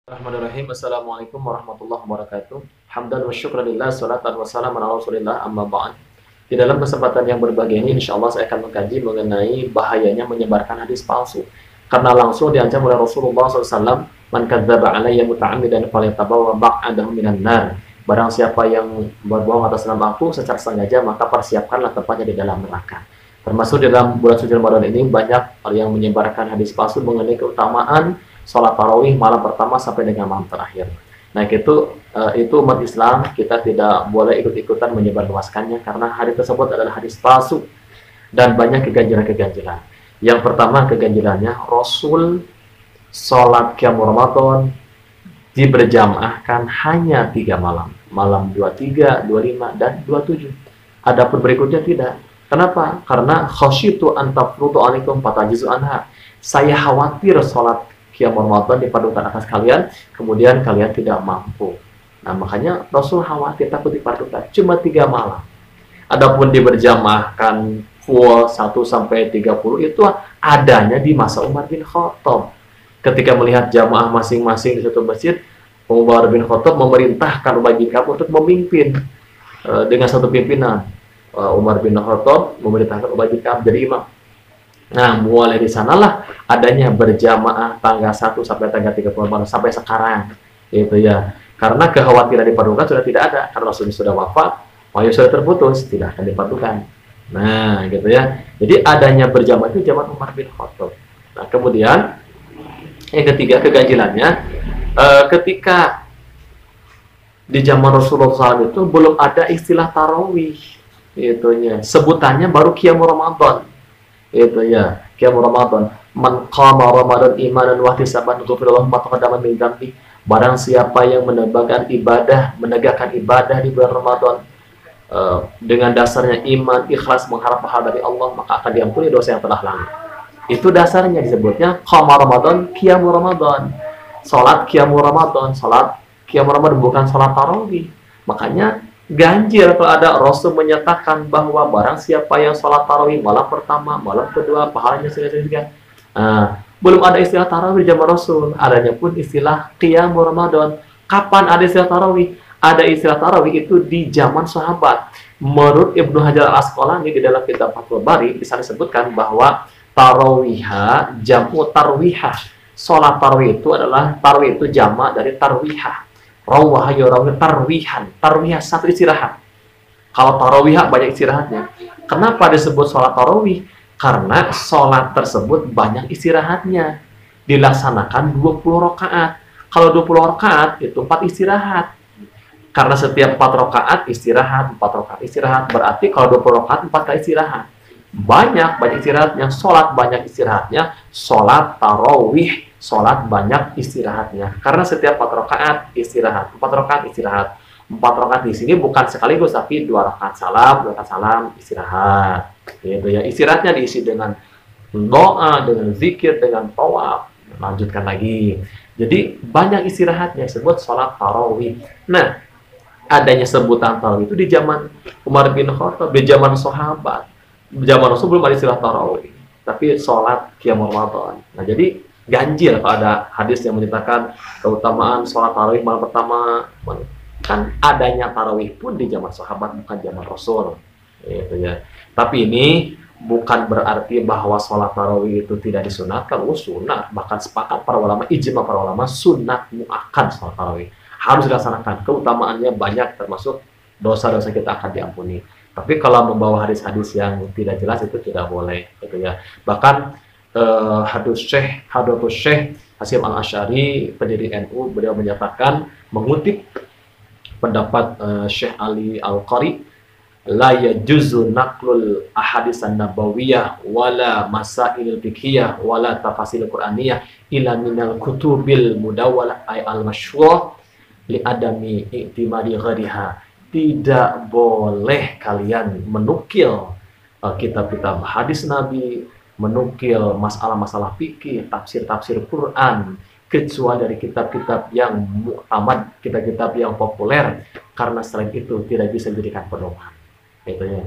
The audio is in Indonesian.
Bismillahirrahmanirrahim. Assalamualaikum warahmatullahi wabarakatuh. Hamdan wa syukranillah, salatan wa salam ala rasulillah, amma ba'd. Di dalam kesempatan yang berbahagia ini, insya Allah saya akan mengkaji mengenai bahayanya menyebarkan hadis palsu. Karena langsung diancam oleh Rasulullah SAW, man kadzdzaba alayya muta'ammidan falyatabawa maq'adahu minan nar. Barang siapa yang berbohong atas nama aku secara sengaja, maka persiapkanlah tempatnya di dalam neraka. Termasuk dalam bulan suci Ramadan ini banyak yang menyebarkan hadis palsu mengenai keutamaan sholat tarawih malam pertama sampai dengan malam terakhir. Nah itu umat Islam kita tidak boleh ikut-ikutan menyebarluaskannya karena hadis tersebut adalah hadis palsu dan banyak keganjilan-keganjilan. Yang pertama keganjilannya Rasul sholat qiyamul Ramadan diberjamaahkan hanya 3 malam, malam 23, 25 dan 27. Adapun berikutnya tidak. Kenapa? Karena khasyitu an tafrudu alaikum fatajizu anha. Saya khawatir sholat qiyamul Ramadan dipadukan atas kalian, kemudian kalian tidak mampu. Nah, makanya Rasul khawatir takut dipadukan cuma 3 malam. Adapun diberjamaahkan full 1 sampai 30 itu adanya di masa Umar bin Khattab. Ketika melihat jamaah masing-masing di satu masjid, Umar bin Khattab memerintahkan Ubay bin Ka'ab untuk memimpin dengan satu pimpinan. Umar bin Khattab memerintahkan Ubay bin Ka'ab jadi imam. Nah, mulai di sanalah adanya berjamaah tanggal 1 sampai tanggal 30 sampai sekarang. Itu ya. Karena kekhawatiran dipadukan sudah tidak ada. Karena Rasulullah sudah wafat, wahyu sudah terputus, tidak akan dipadukan. Nah, gitu ya. Jadi adanya berjamaah itu zaman Umar bin Khattab. Nah, kemudian yang ketiga keganjilannya ketika di zaman Rasulullah SAW itu belum ada istilah tarawih. Itunya. Sebutannya baru qiyamul Ramadan. Itu ya, qiyamul Ramadan. Man qama Ramadan imanan wa ihtisaban ghufira lahu ma taqaddama min dzambi. Barang siapa yang menegakkan ibadah di bulan Ramadan dengan dasarnya iman, ikhlas, mengharap pahala dari Allah, maka akan diampuni dosa yang telah lalu. Itu dasarnya disebutnya qama Ramadan, qiyamul Ramadan. Salat qiyamul Ramadan, salat qiyamul Ramadan bukan salat tarawih. Makanya ganjil kalau ada Rasul menyatakan bahwa barang siapa yang sholat tarawih malam pertama, malam kedua, pahalanya sekian. Belum ada istilah tarawih zaman Rasul, adanya pun istilah qiyamul Ramadan. Kapan ada istilah tarawih? Ada istilah tarawih itu di zaman sahabat. Menurut Ibnu Hajar al-Asqalani di dalam kitab Fathul Bari bisa disebutkan bahwa tarawihah jamu tarwihah. Sholat tarawih itu adalah tarawih itu jamak dari tarwihah. Rawah yurawih tarwihan, tarwihah satu istirahat. Kalau tarawihah banyak istirahatnya. Kenapa disebut sholat tarawih? Karena sholat tersebut banyak istirahatnya. Dilaksanakan 20 rakaat. Kalau 20 rakaat itu 4 istirahat. Karena setiap 4 rakaat istirahat, 4 rakaat istirahat. Berarti kalau 20 rakaat 4 kali istirahat. Banyak istirahatnya, sholat banyak istirahatnya, sholat tarawih, sholat banyak istirahatnya. Karena setiap 4 rakaat istirahat, 4 rakaat istirahat. 4 rakaat di sini bukan sekaligus, tapi 2 rakaat salam, 2 rakaat salam, istirahat. Gitu ya. Istirahatnya diisi dengan doa, dengan zikir, dengan tawaf. Lanjutkan lagi. Jadi banyak istirahatnya, disebut sholat tarawih. Nah, adanya sebutan tarawih itu di zaman Umar bin Khattab, di zaman sahabat. Zaman Rasul belum ada istilah tarawih, tapi sholat qiyamul Ramadan. Nah, jadi ganjil kalau ada hadis yang menyatakan keutamaan sholat tarawih malam pertama. Kan adanya tarawih pun di zaman sahabat, bukan zaman Rasul. Gitu ya. Tapi ini bukan berarti bahwa sholat tarawih itu tidak disunatkan. Sunat, bahkan sepakat para ulama, ijma para ulama, sunat muakkad sholat tarawih harus dilaksanakan. Keutamaannya banyak, termasuk dosa-dosa kita akan diampuni. Tapi kalau membawa hadis-hadis yang tidak jelas itu tidak boleh, gitu ya. Bahkan hadis Syekh Hasyim Al-Asy'ari, pendiri NU, beliau menyatakan mengutip pendapat Syekh Ali Al-Qari, la yajuzu naqlul ahadisan nabawiyah wala masailul fiqhiyah wala tafasil qur'aniyah ila minal kutubil mudawwalah ay al-masyhur li adami i'timadi ghariha. Tidak boleh kalian menukil kitab-kitab hadis Nabi, menukil masalah-masalah fikih, tafsir-tafsir Quran, kecuali dari kitab-kitab yang mu'tamad, kitab-kitab yang populer, karena selain itu tidak bisa dijadikan pedoman. Itu ya.